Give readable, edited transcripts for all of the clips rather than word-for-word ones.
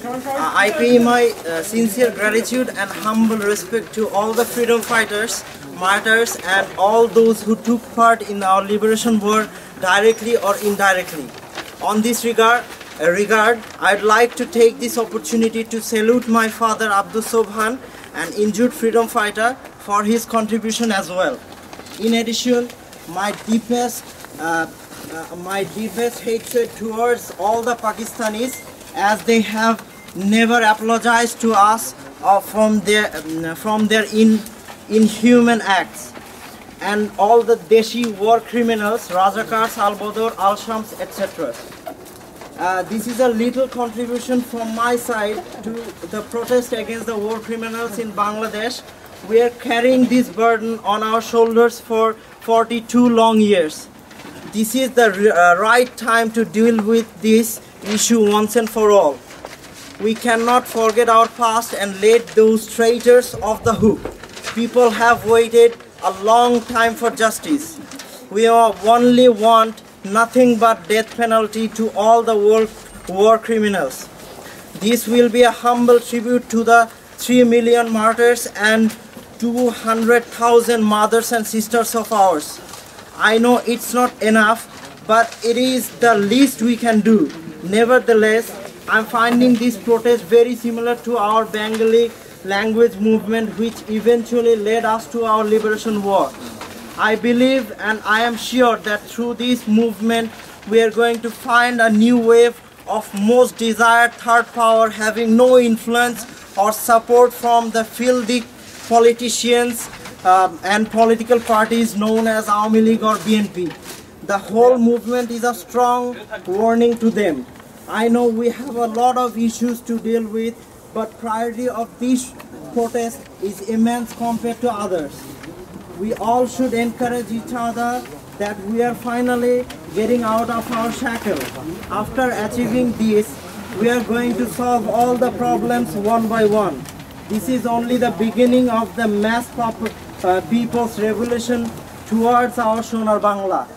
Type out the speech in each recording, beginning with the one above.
I pay my sincere gratitude and humble respect to all the freedom fighters, martyrs, and all those who took part in our liberation war directly or indirectly. On this regard, I'd like to take this opportunity to salute my father Abdul Sobhan, an injured freedom fighter, for his contribution as well. In addition, my deepest hatred towards all the Pakistanis, as they have never apologized to us from their inhuman acts, and all the Deshi war criminals, Razakars, Al-Badr, Al-Shams, etc. This is a little contribution from my side to the protest against the war criminals in Bangladesh. We are carrying this burden on our shoulders for 42 long years. This is the right time to deal with this issue once and for all. We cannot forget our past and let those traitors off the hook. People have waited a long time for justice. We only want nothing but death penalty to all the war criminals. This will be a humble tribute to the 3 million martyrs and 200,000 mothers and sisters of ours. I know it's not enough, but it is the least we can do. Nevertheless, I'm finding this protest very similar to our Bengali language movement, which eventually led us to our liberation war. I believe and I am sure that through this movement we are going to find a new wave of most desired third power having no influence or support from the filthy politicians and political parties known as Awami League or BNP. The whole movement is a strong warning to them. I know we have a lot of issues to deal with, but priority of this protest is immense compared to others. We all should encourage each other that we are finally getting out of our shackle. After achieving this, we are going to solve all the problems one by one. This is only the beginning of the mass people's revolution towards our Sonar Bangla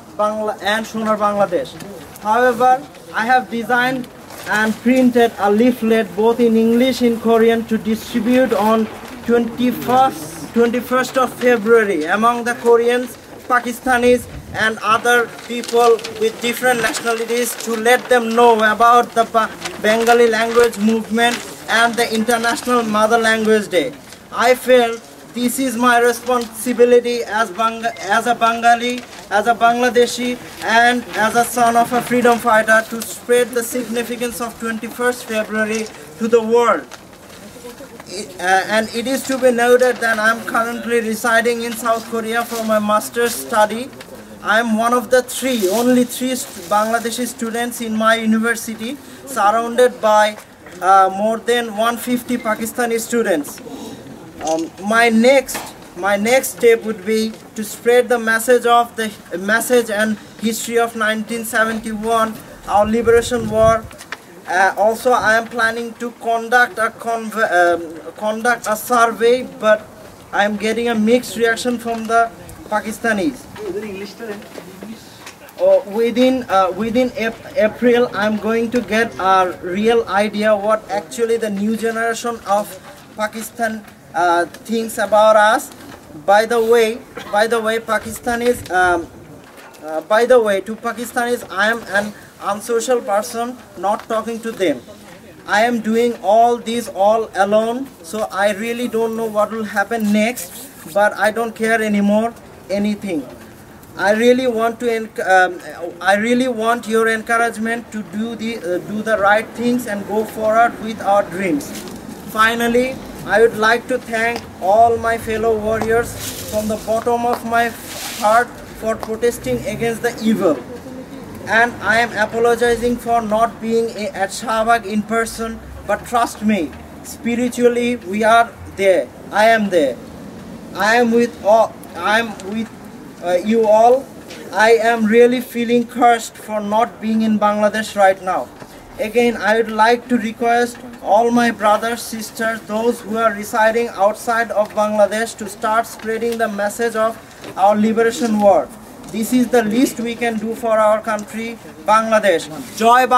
and Sonar Bangladesh. However, I have designed and printed a leaflet both in English and Korean to distribute on 21st of February among the Koreans, Pakistanis and other people with different nationalities to let them know about the Bengali language movement and the International Mother Language Day. I feel this is my responsibility as a Bengali, as a Bangladeshi and as a son of a freedom fighter to spread the significance of 21st February to the world. And it is to be noted that I am currently residing in South Korea for my master's study. I am one of the only three Bangladeshi students in my university, surrounded by more than 150 Pakistani students. My next step would be to spread the message and history of 1971, our liberation war. Also, I am planning to conduct a survey, but I am getting a mixed reaction from the Pakistanis. Within April, I am going to get a real idea what actually the new generation of Pakistan thinks about us. By the way, Pakistanis. To Pakistanis, I am an unsocial person, not talking to them. I am doing all this all alone, so I really don't know what will happen next, but I don't care anymore anything. I really want your encouragement to do the right things and go forward with our dreams. Finally, I would like to thank all my fellow warriors from the bottom of my heart for protesting against the evil. And I am apologizing for not being at Shahbag in person, but trust me, spiritually we are there. I am there. I am with you all. I am really feeling cursed for not being in Bangladesh right now. Again, I would like to request all my brothers, sisters, those who are residing outside of Bangladesh to start spreading the message of our liberation war. This is the least we can do for our country, Bangladesh. Joy Bangladesh.